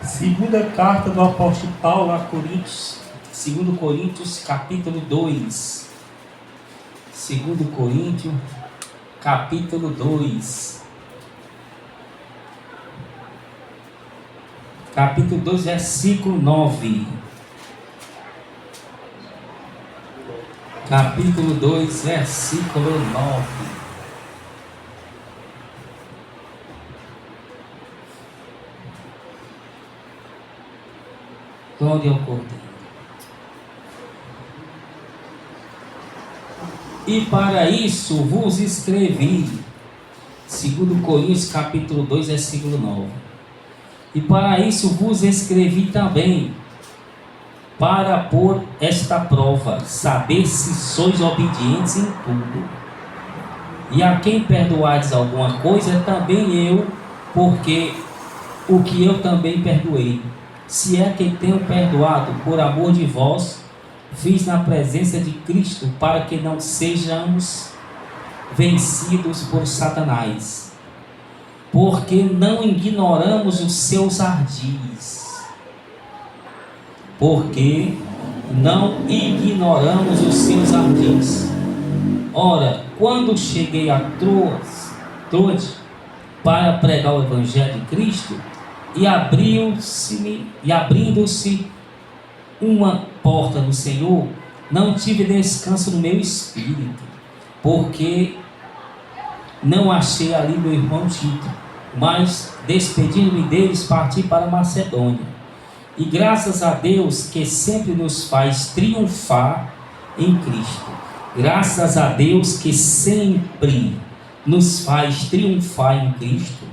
Segunda carta do apóstolo Paulo a Coríntios, 2 Coríntios, capítulo 2. 2 Coríntios, capítulo 2. Capítulo 2, versículo 9. Capítulo 2, versículo 9. Glória ao Cordeiro. E para isso vos escrevi, 2 Coríntios capítulo 2, versículo 9. E para isso vos escrevi também, para pôr esta prova, saber se sois obedientes em tudo. E a quem perdoardes alguma coisa, também eu, porque o que eu também perdoei. Se é que tenho perdoado por amor de vós, fiz na presença de Cristo, para que não sejamos vencidos por Satanás. Porque não ignoramos os seus ardis. Porque não ignoramos os seus ardis. Ora, quando cheguei a Troade para pregar o Evangelho de Cristo, e abrindo-se uma porta no Senhor, não tive descanso no meu espírito, porque não achei ali meu irmão Tito, mas despedindo-me deles, parti para Macedônia. E graças a Deus que sempre nos faz triunfar em Cristo. Graças a Deus que sempre nos faz triunfar em Cristo.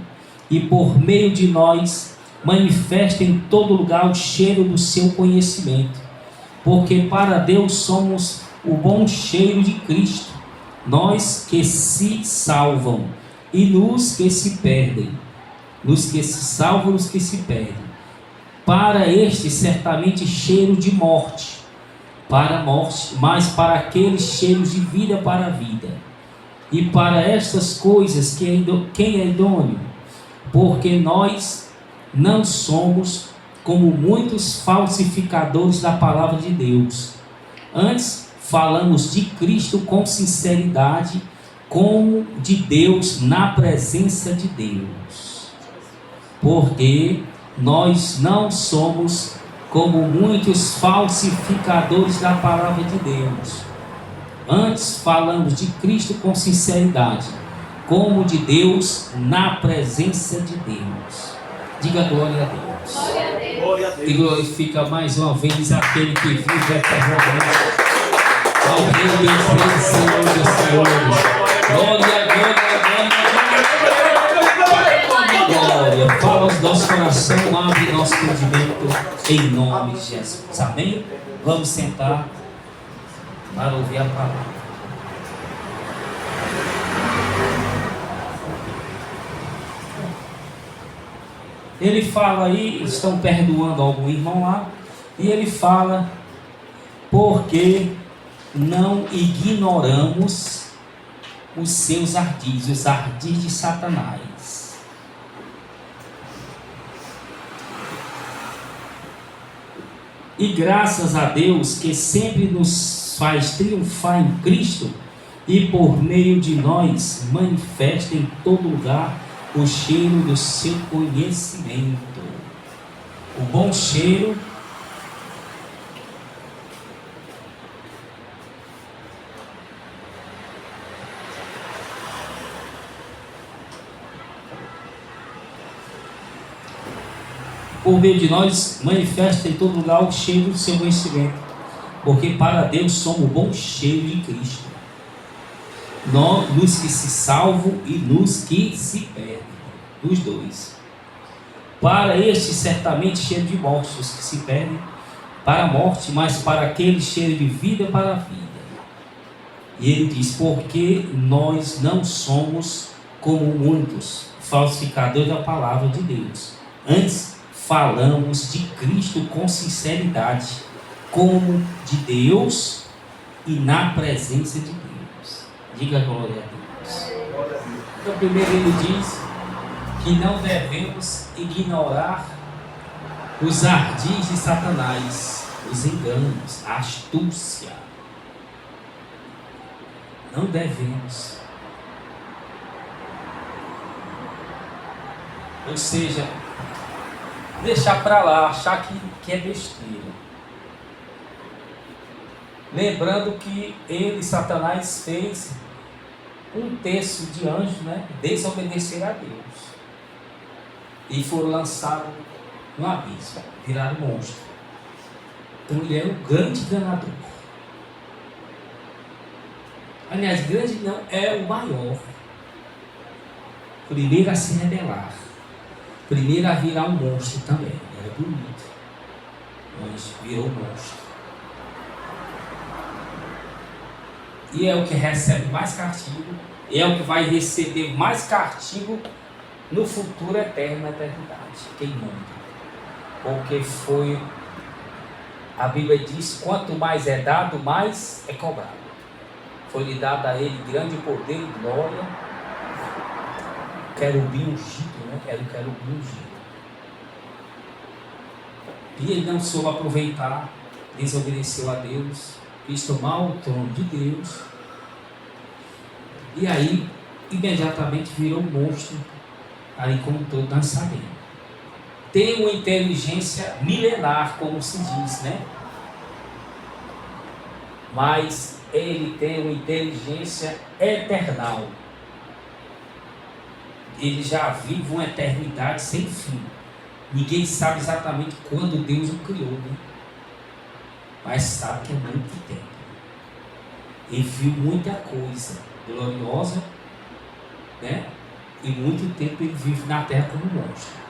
E por meio de nós manifesta em todo lugar o cheiro do seu conhecimento, porque para Deus somos o bom cheiro de Cristo, nós que se salvam e nos que se perdem, nos que se salvam e nos que se perdem. Para este certamente cheiro de morte, para a morte, mas para aqueles cheiros de vida para a vida. E para estas coisas quem é idôneo? Porque nós não somos como muitos falsificadores da palavra de Deus. Antes, falamos de Cristo com sinceridade, como de Deus na presença de Deus. Porque nós não somos como muitos falsificadores da palavra de Deus. Antes, falamos de Cristo com sinceridade, como de Deus na presença de Deus. Diga glória a Deus. Glória a Deus. Glória a Deus. E glorifica mais uma vez aquele que vive eternamente. Ao Rei dos Reis, Senhor dos Senhores. Glória, glória, glória. Fala os nossos corações, abre nosso entendimento em nome de Jesus. Amém? Vamos sentar para ouvir a palavra. Ele fala aí, estão perdoando algum irmão lá, e ele fala, porque não ignoramos os seus ardis, os ardis de Satanás. E graças a Deus que sempre nos faz triunfar em Cristo, e por meio de nós manifesta em todo lugar o cheiro do seu conhecimento. O bom cheiro por meio de nós manifesta em todo lugar o cheiro do seu conhecimento. Porque para Deus somos o bom cheiro de Cristo. Nós, nos que se salvam e nos que se perdem, os dois. Para este certamente cheiro de morte, os que se perdem para a morte, mas para aquele cheiro de vida para a vida. E ele diz, porque nós não somos como muitos falsificadores da palavra de Deus. Antes falamos de Cristo com sinceridade, como de Deus e na presença de Deus. Diga glória a Deus. Então primeiro ele diz que não devemos ignorar os ardis de Satanás, os enganos, a astúcia. Não devemos. Ou seja, deixar para lá, achar que é besteira. Lembrando que ele, Satanás, fez um terço de anjos, né, desobedecer a Deus. E foram lançados no abismo, viraram monstro. Então ele é um grande enganador. Aliás, grande não, é o maior. Primeiro a se rebelar. Primeiro a virar um monstro também. Era bonito. Mas virou monstro. E é o que recebe mais castigo. E é o que vai receber mais castigo no futuro eterno, na eternidade. Queimando. Porque foi, a Bíblia diz, quanto mais é dado, mais é cobrado. Foi-lhe dado a ele grande poder e glória. Querubim ungido, né? Era o querubim ungido. E ele não soube aproveitar, desobedeceu a Deus, quis tomar o trono de Deus. E aí, imediatamente virou um monstro, aí como todos nós sabemos. Tem uma inteligência milenar, como se diz, né? Mas ele tem uma inteligência eternal. Ele já vive uma eternidade sem fim. Ninguém sabe exatamente quando Deus o criou, né? Mas sabe que é muito tempo. Ele viu muita coisa gloriosa, né? E muito tempo ele vive na terra como monstro.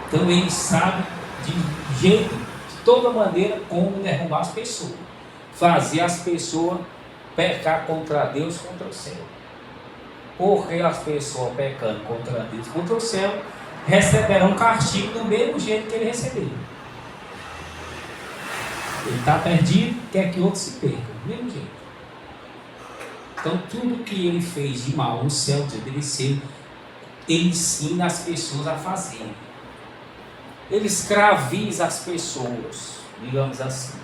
Então ele sabe de jeito, de toda maneira, como derrubar as pessoas. Fazer as pessoas pecar contra Deus, contra o céu. Porque as pessoas pecando contra Deus, contra o céu, receberão castigo do mesmo jeito que ele recebeu. Ele está perdido, quer que outros se percam, do mesmo jeito. Então tudo que ele fez de mal no céu, desobedeceu, ele ensina as pessoas a fazer. Ele escraviza as pessoas, digamos assim.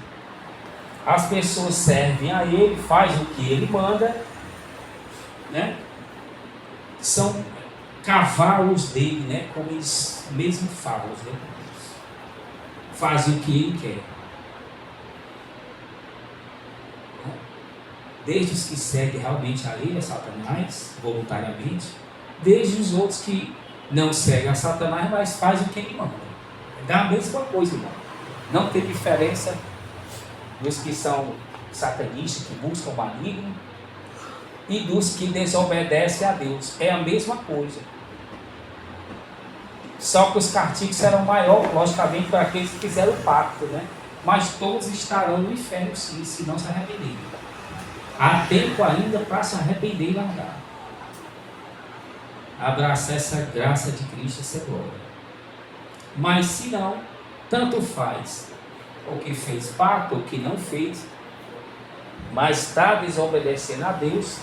As pessoas servem a ele, fazem o que ele manda, né? São cavalos dele, né? Como eles mesmo falam, né? Fazem o que ele quer. Desde os que seguem realmente a lei, a Satanás, voluntariamente, desde os outros que não seguem a Satanás, mas fazem o que ele manda. É a mesma coisa, irmão. Não tem diferença dos que são satanistas, que buscam o maligno, e dos que desobedecem a Deus. É a mesma coisa. Só que os castigos serão maiores, logicamente, para aqueles que fizeram o pacto, né? Mas todos estarão no inferno, sim, se não se arrependerem. Há tempo ainda para se arrepender e largar. Abraçar essa graça de Cristo, essa glória. Mas se não, tanto faz o que fez pacto, o que não fez, mas está desobedecendo a Deus,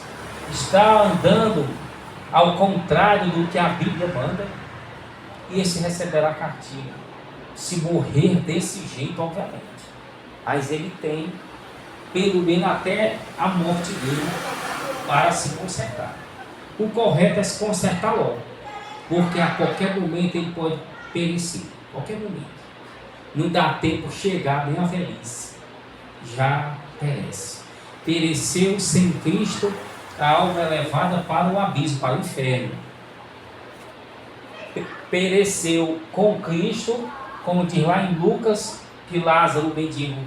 está andando ao contrário do que a Bíblia manda, e esse receberá castigo, se morrer desse jeito, obviamente. Mas ele tem, pelo menos até a morte dele, para se consertar. O correto é se consertar logo, porque a qualquer momento ele pode perecer, qualquer momento. Não dá tempo chegar nem a velhice, já perece. Pereceu sem Cristo, a alma é levada para o abismo, para o inferno. Pereceu com Cristo, como diz lá em Lucas, que Lázaro, o mendigo,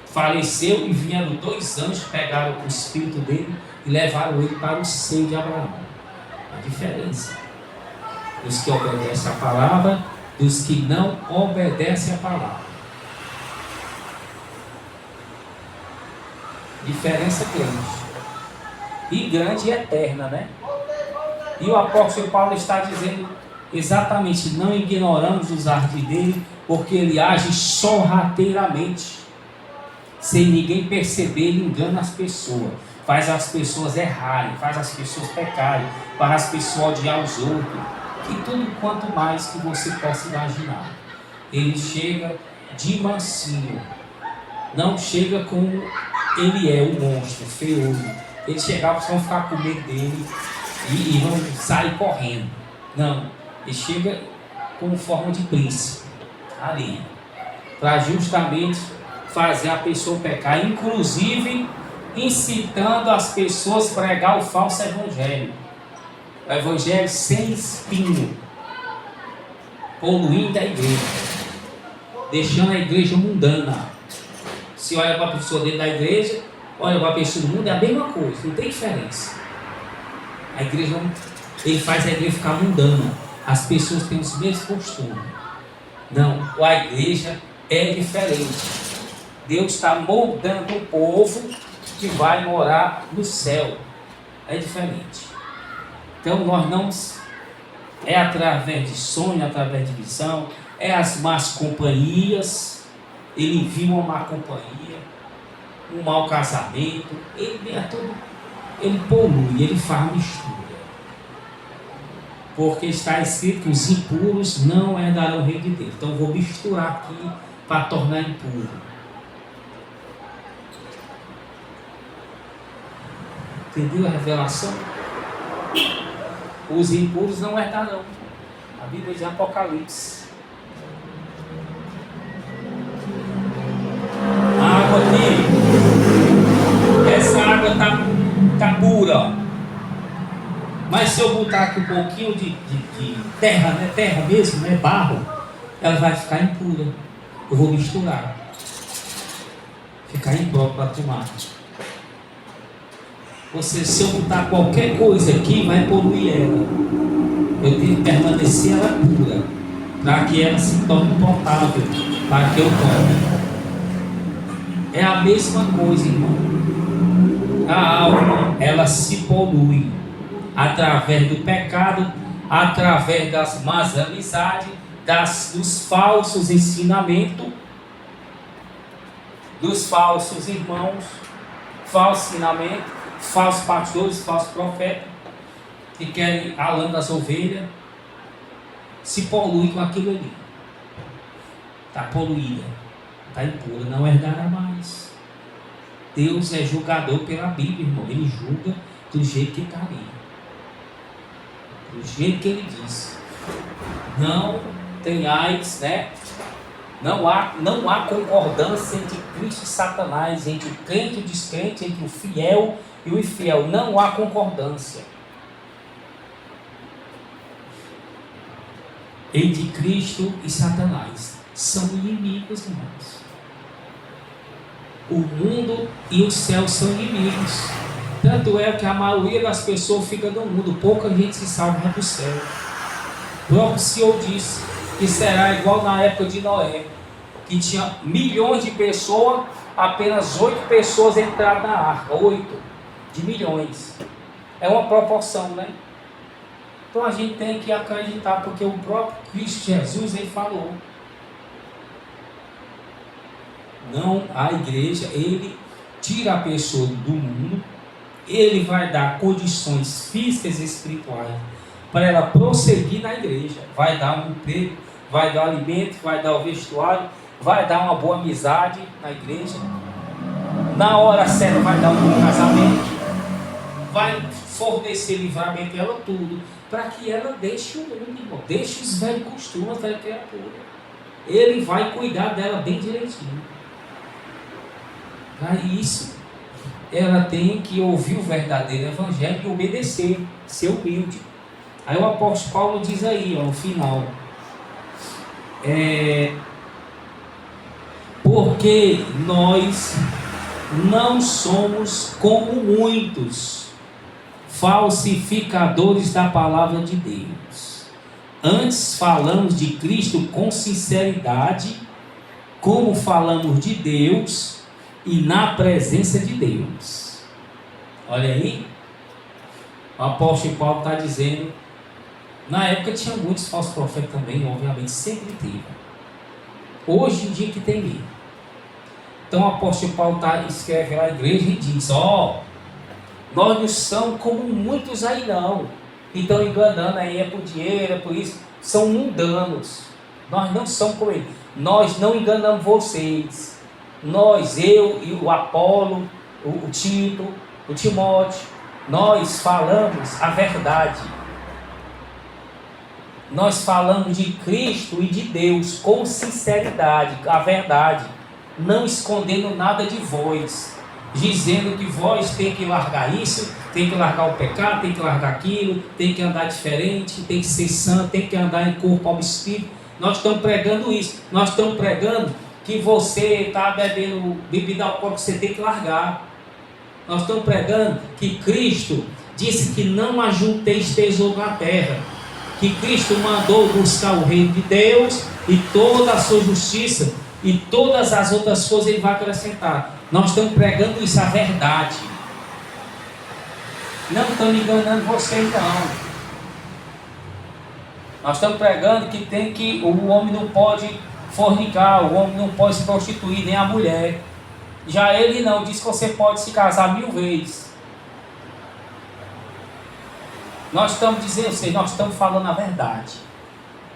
faleceu e vieram 2 anjos, pegaram o espírito dele e levaram ele para o seio de Abraão. A diferença dos que obedecem a palavra, dos que não obedecem a palavra. Diferença grande. E grande e eterna, né? E o apóstolo Paulo está dizendo exatamente: não ignoramos os ardis dele, porque ele age sorrateiramente, sem ninguém perceber, ele engana as pessoas. faz as pessoas errarem, faz as pessoas pecarem, faz as pessoas odiar os outros, e tudo quanto mais que você possa imaginar. Ele chega de mansinho, não chega como ele é, o monstro, feioso. Ele chegava, vocês vão ficar com medo dele e vão sair correndo. Não, ele chega como forma de príncipe, ali, para justamente fazer a pessoa pecar, inclusive incitando as pessoas a pregar o falso evangelho, o evangelho sem espinho, poluindo a igreja, deixando a igreja mundana. Se olha para a pessoa dentro da igreja, olha para a pessoa do mundo, é a mesma coisa, não tem diferença. A igreja, ele faz a igreja ficar mundana, as pessoas têm os mesmos costumes. Não, a igreja é diferente. Deus está moldando o povo que vai morar no céu. É diferente. Então nós não... É através de sonho, através de visão, é as más companhias. Ele viu uma má companhia, um mau casamento, ele polui, ele faz mistura. Porque está escrito que os impuros não herdarão o reino de Deus. Então eu vou misturar aqui para tornar impuro. Entendeu a revelação? Os impuros não herdarão. A Bíblia diz em Apocalipse. A água aqui, essa água está pura. Mas se eu botar aqui um pouquinho de terra, né? Terra mesmo, né? Barro, ela vai ficar impura. Eu vou misturar. Ficar impróprio para tomar. Se eu botar qualquer coisa aqui, vai poluir ela. Eu tenho que permanecer ela pura, para que ela se torne potável, para que eu tome. É a mesma coisa, irmão. A alma, ela se polui através do pecado, através das más amizades, dos falsos ensinamentos, dos falsos irmãos, falso ensinamento, falsos pastores, falsos profetas, que querem a lã das ovelhas, se polui com aquilo ali. Está poluída, está impura, não herdará mais. Deus é julgador pela Bíblia, irmão. Ele julga do jeito que está ali, do jeito que ele diz. Não tenhais, né? Não há concordância entre Cristo e Satanás, entre o crente e o descrente, entre o fiel e o infiel. Não há concordância entre Cristo e Satanás. São inimigos, irmãos. O mundo e o céu são inimigos. Tanto é que a maioria das pessoas fica no mundo, pouca gente se salva do céu. O próprio Senhor disse que será igual na época de Noé, que tinha milhões de pessoas, apenas 8 pessoas entraram na arca, 8 de milhões. É uma proporção, né? Então a gente tem que acreditar, porque o próprio Cristo Jesus, ele falou. Não, a igreja, ele tira a pessoa do mundo, ele vai dar condições físicas e espirituais para ela prosseguir na igreja. Vai dar um emprego, vai dar alimento, vai dar o vestuário, vai dar uma boa amizade na igreja. Na hora certa vai dar um bom casamento, vai fornecer livramento a ela, tudo, para que ela deixe o mundo, irmão, deixe os velhos costumes, a velha criatura. Ele vai cuidar dela bem direitinho. Para isso, ela tem que ouvir o verdadeiro evangelho e obedecer, ser humilde. Aí o apóstolo Paulo diz aí, ó, no final, porque nós não somos como muitos falsificadores da palavra de Deus. Antes falamos de Cristo com sinceridade, como falamos de Deus e na presença de Deus. Olha aí, o apóstolo Paulo está dizendo, na época tinha muitos falsos profetas também, obviamente, sempre teve. Hoje em dia que tem medo. Então o apóstolo Paulo escreve lá à igreja e diz, Nós não somos como muitos aí não. Que estão enganando aí, é por dinheiro, é por isso. São mundanos. Nós não somos como eles. Nós não enganamos vocês. Nós, eu e o Apolo, o Tito, o Timóteo, nós falamos a verdade. Nós falamos de Cristo e de Deus com sinceridade, a verdade, não escondendo nada de vós, dizendo que vós tem que largar isso, tem que largar o pecado, tem que largar aquilo, tem que andar diferente, tem que ser santo, tem que andar em corpo, alma e espírito. Nós estamos pregando isso, nós estamos pregando que você está bebendo bebida alcoólica, você tem que largar. Nós estamos pregando que Cristo disse que não ajunteis tesouro na terra, que Cristo mandou buscar o reino de Deus e toda a sua justiça, e todas as outras coisas Ele vai acrescentar. Nós estamos pregando isso, a verdade. Não estamos enganando vocês não. Nós estamos pregando que o homem não pode fornicar, o homem não pode se prostituir, nem a mulher. Já Ele não, diz que você pode se casar 1000 vezes. Nós estamos dizendo, nós estamos falando a verdade.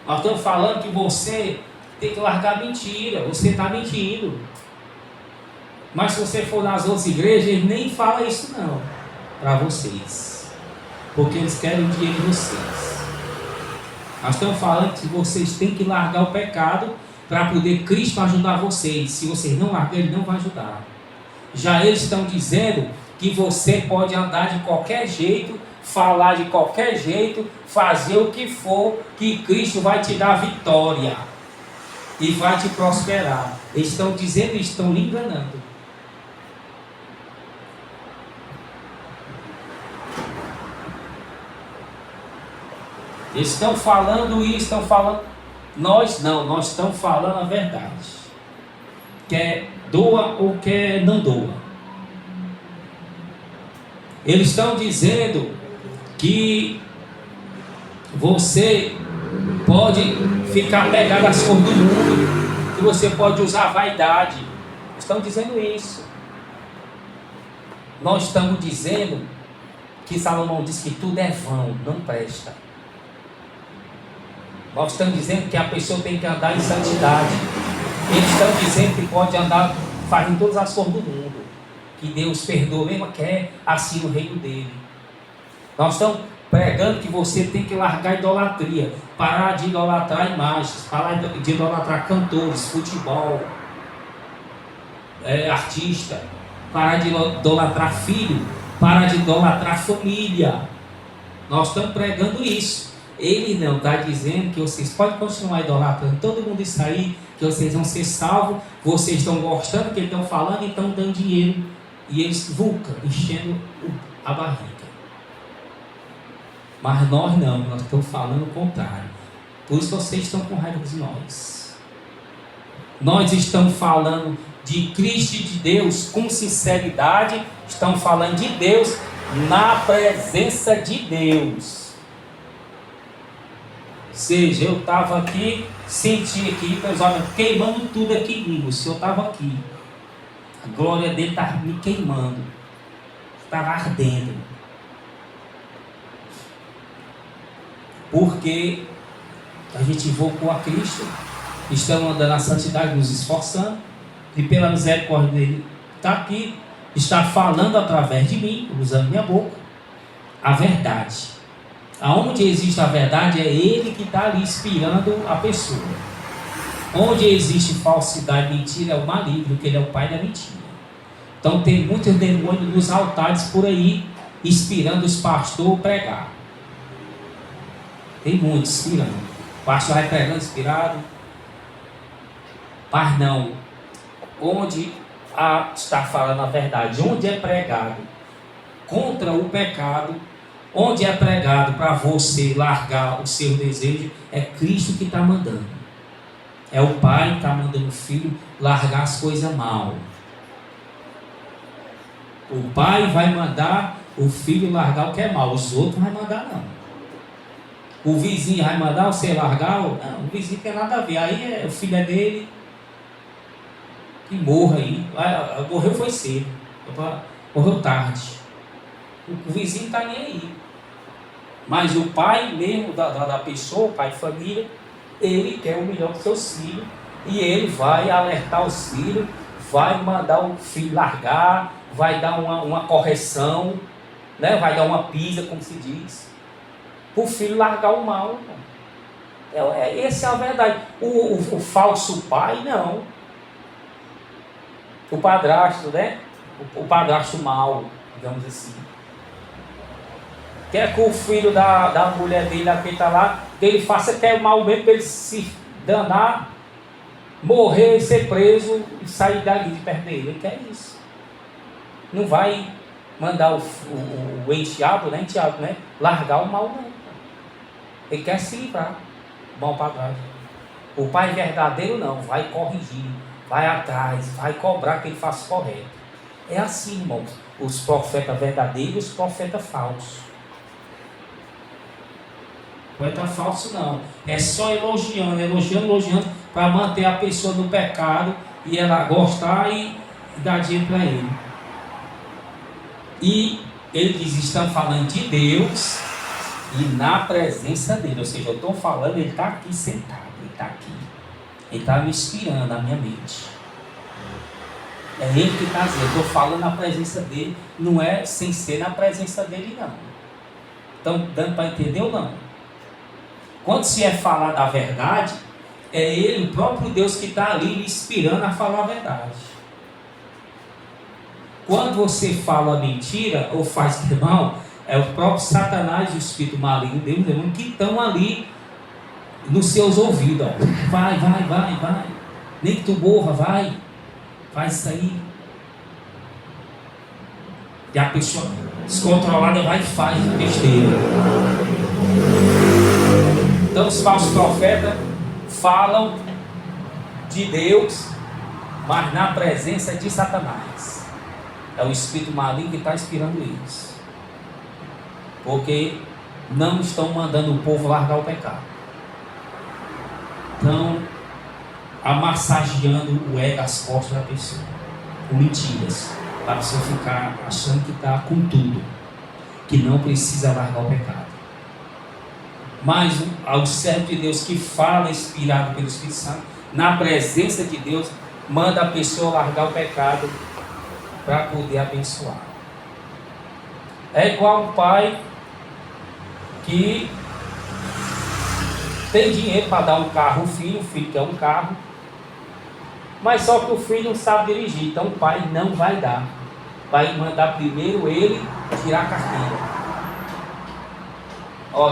Nós estamos falando que você tem que largar a mentira, você está mentindo. Mas se você for nas outras igrejas, eles nem falam isso não, para vocês. Porque eles querem o dinheiro de vocês. Nós estamos falando que vocês têm que largar o pecado para poder Cristo ajudar vocês. Se vocês não largarem, Ele não vai ajudar. Já eles estão dizendo que você pode andar de qualquer jeito, falar de qualquer jeito, fazer o que for, que Cristo vai te dar vitória e vai te prosperar. Eles estão dizendo e estão lhe enganando. Eles estão falando isso, estão falando. Nós não, nós estamos falando a verdade. Quer doa ou quer não doa. Eles estão dizendo que você pode ficar pegado às coisas do mundo, que você pode usar a vaidade. Estão dizendo isso. Nós estamos dizendo que Salomão diz que tudo é vão, não presta. Nós estamos dizendo que a pessoa tem que andar em santidade. Eles estão dizendo que pode andar fazendo todas as coisas do mundo, que Deus perdoa mesmo, quer assim o reino dele. Nós estamos pregando que você tem que largar a idolatria, parar de idolatrar imagens, parar de idolatrar cantores, futebol, artista, parar de idolatrar filho, parar de idolatrar família. Nós estamos pregando isso. Ele não está dizendo que vocês podem continuar idolatrando todo mundo isso aí, que vocês vão ser salvos, vocês estão gostando do que eles estão falando e estão dando dinheiro, e eles vulcam, enchendo a barriga. Mas nós não, nós estamos falando o contrário. Por isso vocês estão com raiva de nós. Nós estamos falando de Cristo e de Deus com sinceridade, estamos falando de Deus na presença de Deus. Ou seja, eu estava aqui, senti aqui, meus olhos queimando tudo aqui em mim. O Senhor estava aqui. A glória dele estava me queimando. Estava ardendo. Porque a gente invocou a Cristo, estamos andando na santidade, nos esforçando, e pela misericórdia dele está aqui, está falando através de mim, usando minha boca, a verdade. Aonde existe a verdade, é Ele que está ali inspirando a pessoa. Onde existe falsidade, mentira, é o maligno, que ele é o pai da mentira. Então tem muitos demônios nos altares por aí, inspirando os pastores a pregar. Tem muitos inspirando. O pastor vai pregando inspirado. Mas não. Onde está falando a verdade, onde é pregado contra o pecado, onde é pregado para você largar o seu desejo, é Cristo que está mandando. É o pai que está mandando o filho largar as coisas mal. O pai vai mandar o filho largar o que é mal, os outros não vai mandar não. O vizinho vai mandar você largar? Não, o vizinho tem nada a ver. Aí o filho é dele, que morra aí. Morreu foi cedo, morreu tarde. O vizinho está nem aí. Mas o pai mesmo da pessoa, o pai de família, ele quer o melhor para os seus filhos. E ele vai alertar os filhos, vai mandar o filho largar, vai dar uma correção, né? Vai dar uma pisa, como se diz, para o filho largar o mal. Essa é a verdade. O falso pai, não. O padrasto, né? O padrasto mau, digamos assim. Quer que o filho da mulher dele, que está lá, que ele faça até o mal mesmo, para ele se danar, morrer, ser preso e sair dali de perto dele. Ele quer isso. Não vai mandar o enteado, né? Largar o mal, não. Ele quer se livrar. Mal padrasto. O pai verdadeiro não, vai corrigir, vai atrás, vai cobrar que ele faça o correto. É assim, irmãos, os profetas verdadeiros e os profetas falsos. Profeta falso não, é só elogiando, para manter a pessoa no pecado e ela gostar e dar dinheiro para ele. E ele diz, estão falando de Deus e na presença dele, ou seja, eu estou falando, ele está aqui sentado, ele está aqui, ele está me inspirando na minha mente. É ele que está dizendo, eu estou falando na presença dele, não é sem ser na presença dele não. Estão dando para entender ou não? Quando se é falar da verdade, é ele, o próprio Deus, que está ali me inspirando a falar a verdade. Quando você fala mentira ou faz mal, é o próprio Satanás e o espírito maligno, Deus, demônio, que estão ali nos seus ouvidos. Ó. Vai. Nem que tu morra, vai. Faz isso aí. E a pessoa descontrolada vai e faz besteira. Então os falsos profetas falam de Deus, mas na presença de Satanás. É o espírito maligno que está inspirando eles. Porque não estão mandando o povo largar o pecado. Estão amassageando o ego, as costas da pessoa, com mentiras, para a pessoa ficar achando que está com tudo, que não precisa largar o pecado. Mas ao servo de Deus que fala, inspirado pelo Espírito Santo, na presença de Deus, manda a pessoa largar o pecado para poder abençoar. É igual um pai que tem dinheiro para dar um carro ao filho, o filho quer um carro, mas só que o filho não sabe dirigir, então o pai não vai dar. Vai mandar primeiro ele tirar a carteira.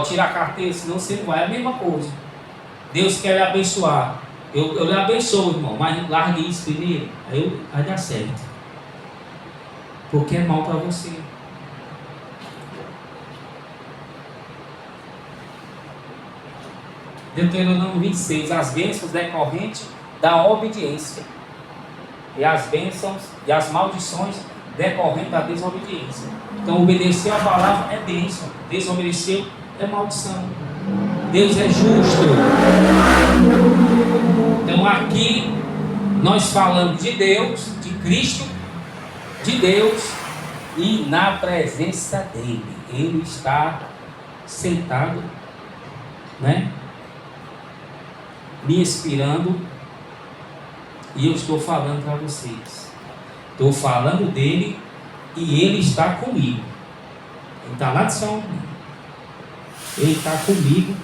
Tirar a carteira, senão você não vai. É a mesma coisa. Deus quer lhe abençoar. Eu lhe abençoo, irmão, mas largue isso primeiro, aí vai dar certo. Porque é mal para você. Deuteronômio 26, as bênçãos decorrentes da obediência. E as bênçãos e as maldições decorrentes da desobediência. Então, obedecer a palavra é bênção, desobedecer é maldição. Deus é justo. Então, aqui nós falamos de Deus, de Cristo, de Deus e na presença dele. Ele está sentado, né? Me inspirando, e eu estou falando para vocês. Estou falando dele e ele está comigo. Ele está lá de São Paulo. Ele está comigo,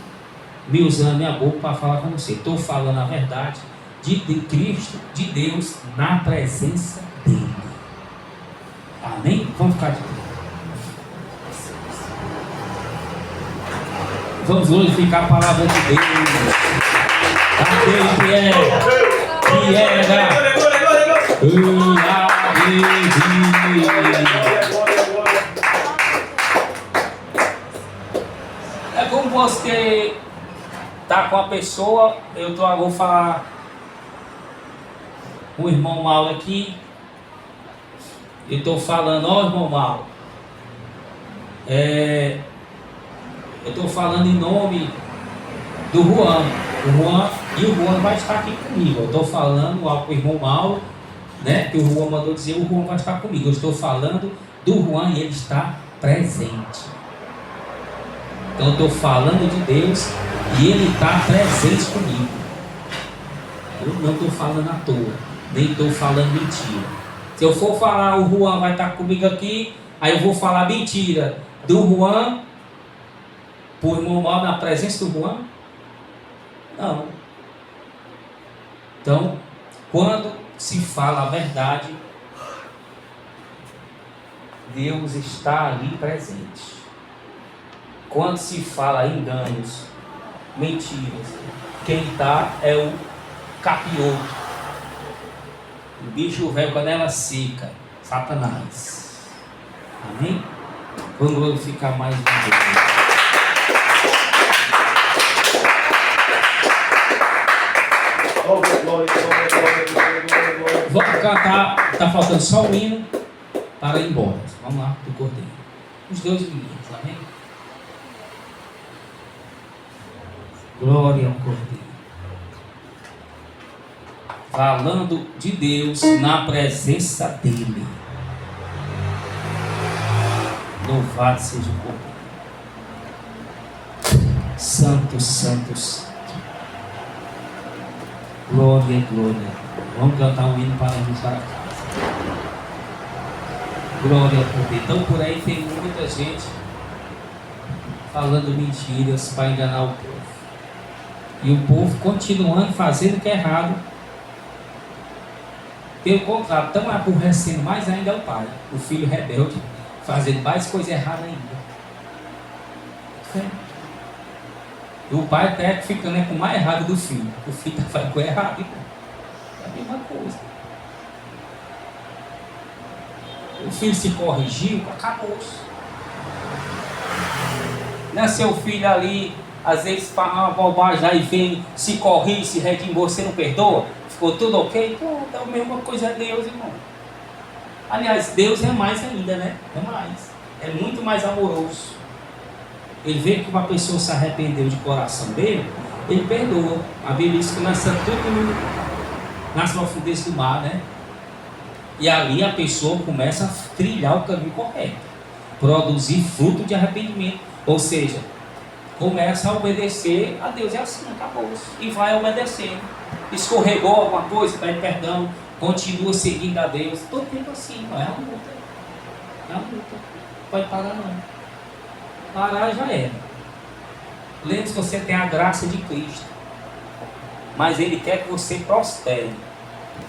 me usando a minha boca para falar com você. Estou falando a verdade de Cristo, de Deus, na presença dele. Amém? Vamos ficar de pé. Vamos glorificar a palavra de Deus. Aquele que era. É como você tá com a pessoa, vou falar com o irmão Mauro aqui. Eu estou falando, irmão Mauro, eu estou falando em nome do Juan. O Juan vai estar aqui comigo. Eu estou falando com o irmão Mauro, né? Que o Juan mandou dizer, o Juan vai estar comigo. Eu estou falando do Juan e ele está presente. Então eu estou falando de Deus e Ele está presente comigo. Eu não estou falando à toa, nem estou falando mentira. Se eu for falar, o Juan vai estar comigo aqui, aí eu vou falar mentira do Juan, por mal na presença do Juan? Não. Então, quando se fala a verdade, Deus está ali presente. Quando se fala enganos, mentiras, quem está é o capiroto, o bicho velho, canela seca, Satanás. Amém? Vamos glorificar mais um Deus. Vamos cantar, está faltando só um hino para ir embora. Vamos lá, do Cordeiro. Os 2 hinos, amém? Glória ao Cordeiro. Falando de Deus na presença dEle. Louvado seja o Cordeiro. Santo, santo, santo. Glória, glória. Vamos cantar um hino para irmos para casa. Glória ao Cordeiro. Então por aí tem muita gente falando mentiras para enganar o povo. E o povo continuando fazendo o que é errado. Pelo contrário, estão aborrecendo mais ainda o pai, o filho rebelde, fazendo mais coisa errada ainda. E o pai até ficando com o mais errado do filho. O filho está fazendo coisa errada, irmão. É a mesma coisa. O filho se corrigiu, acabou-se. Não é seu filho ali, às vezes faz uma bobagem aí, vem, se corrige, se redime, você não perdoa, ficou tudo ok? Pô, é a mesma coisa é Deus, irmão. Aliás, Deus é mais ainda, né? É mais. É muito mais amoroso. Ele vê que uma pessoa se arrependeu de coração dele, ele perdoa. A Bíblia diz que nasce tudo nas profundezas do mar, né? E ali a pessoa começa a trilhar o caminho correto, produzir fruto de arrependimento. Ou seja, começa a obedecer a Deus. É assim, acabou-se. E vai obedecendo. Escorregou alguma coisa, pede perdão, continua seguindo a Deus. Todo tempo assim, não é uma luta. É uma luta. Não pode parar não. Parar já era. Lembre-se que você tem a graça de Cristo. Mas Ele quer que você prospere.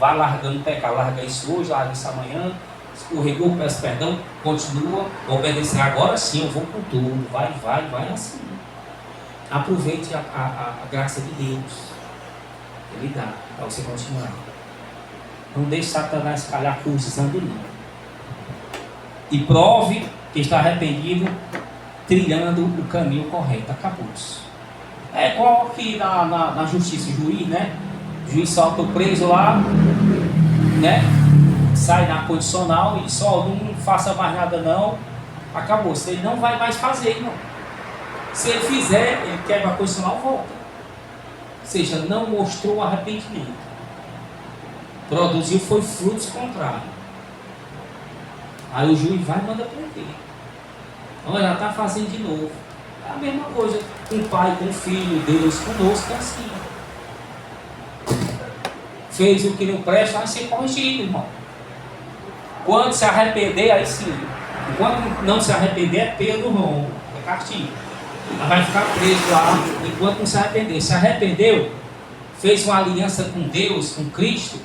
Vá largando o pecado. Larga isso hoje, larga isso amanhã. Escorregou, peço perdão, continua, obedecer. Agora sim, eu vou com tudo. Vai assim. Aproveite a graça de Deus. Ele dá, para você continuar. Não deixe Satanás calhar acusando, não. E prove que está arrependido, trilhando o caminho correto. Acabou-se. É igual aqui na justiça, o juiz, né? O juiz solta o preso lá, né? Sai na condicional e só não faça mais nada não. Acabou. Se ele não vai mais fazer, não. Se ele fizer, ele quebra a condicional, volta. Ou seja, não mostrou arrependimento. Produziu foi frutos contrários. Aí o juiz vai e manda prender. Olha, ela está fazendo de novo. É a mesma coisa. Com o pai, com o filho, Deus conosco é assim. Fez o que não presta, vai ser corrigido, irmão. Quando se arrepender, aí sim. Enquanto não se arrepender, é pelo rombo, é castigo. Ela vai ficar preso lá enquanto não se arrepender. Se arrependeu, fez uma aliança com Deus, com Cristo,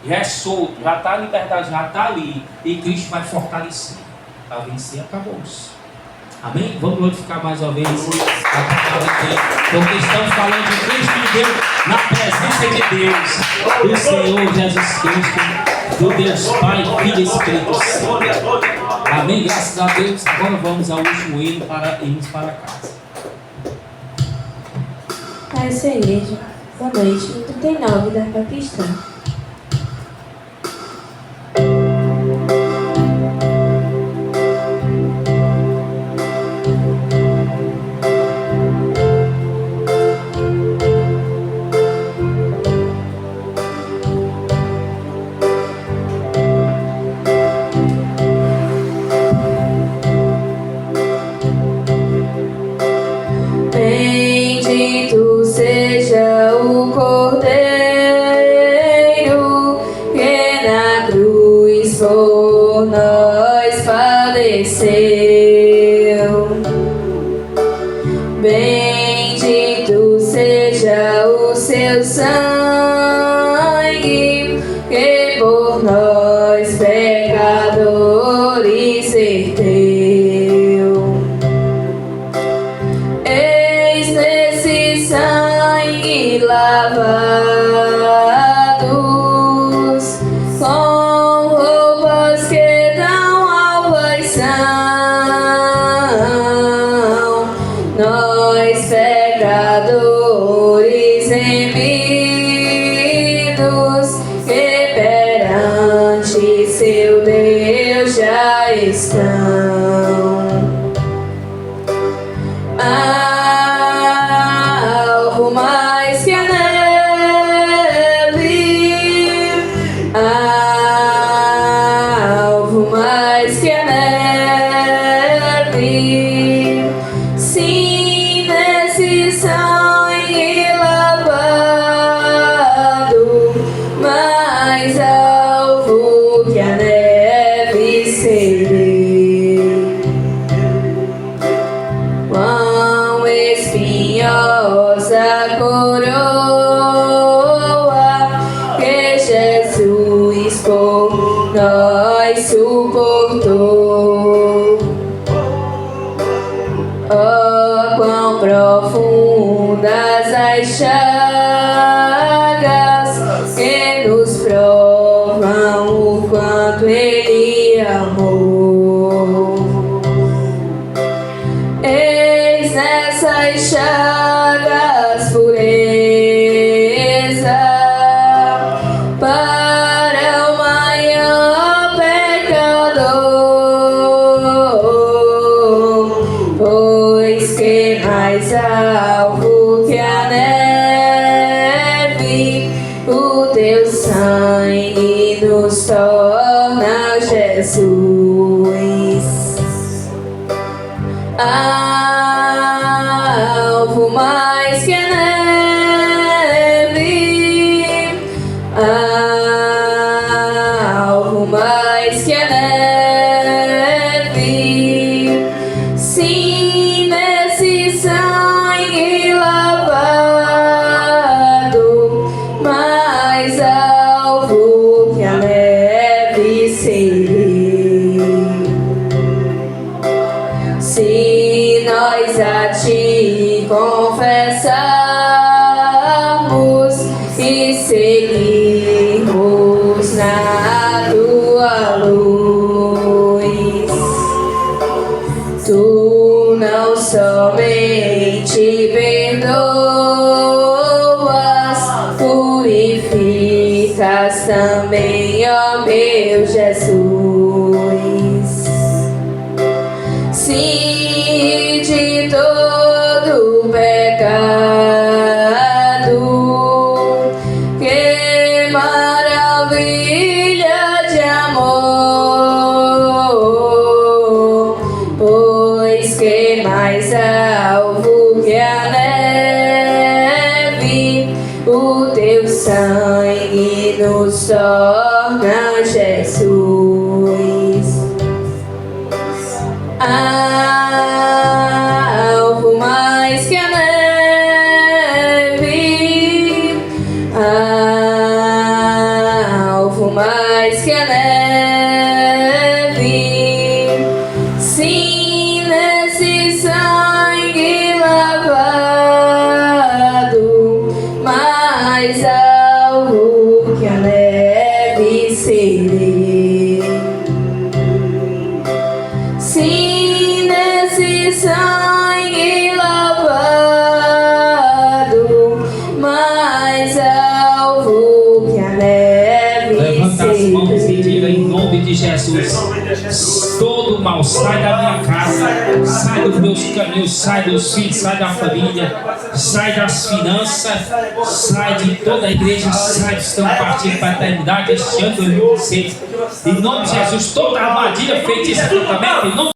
já é solto, já está em liberdade, já está ali. E Cristo vai fortalecer. Para vencer, acabou-se. Amém? Vamos glorificar mais uma vez a palavra de Deus. Porque estamos falando de Cristo e Deus, na presença de Deus, do Senhor Jesus Cristo, do Deus Pai, Filho e Espírito Santo. Amém? Graças a Deus. Agora vamos ao último hino para irmos para casa. Pai, sua igreja, boa noite. No 39 da Fé Cristã. espera o seu sangue, que por nós pecadores verteu. Eis nesse sangue lavados, com roupas que dão salvação, nós pecadores remidos, que perante seu Deus já estão. Alvo mais que a neve, alvo mais que a neve, sim, nesse sangue lavado, mais alvo que a neve serei. Quão espinhosa coroa que Jesus por nós suportou. Oh, quão profundas as chagas que nos provam o quanto Ele amou. Eis nessas chagas pureza para o maior pecador, pois que mais alvo que a neve, o teu sangue nos torna Jesus. Alvo mais que a neve, alvo mais que a neve, sim, nesse sangue lavado, mais alvo que a neve serei. Se nós a ti confessarmos e seguirmos na tua luz, tu não somente perdoas, purificas também, ó meu Jesus. Sim, de todo pecado, que maravilha de amor, pois que mais alvo que a neve, o teu sangue nos torna Jesus. Alvo mais que a neve, alvo mais que a neve, sim, nesse sangue lavado, mais alvo que a neve serei. Sim, nesse sangue lavado, mais alvo que a neve. Levanta as mãos e diga em nome de Jesus: todo mal sai da minha casa, sai dos meus caminhos, sai dos filhos, sai da família, sai das finanças, sai de toda a igreja, sai que estão partindo para a eternidade este ano 2016. Em nome de Jesus, toda armadilha, feitiço, tratamento, em nome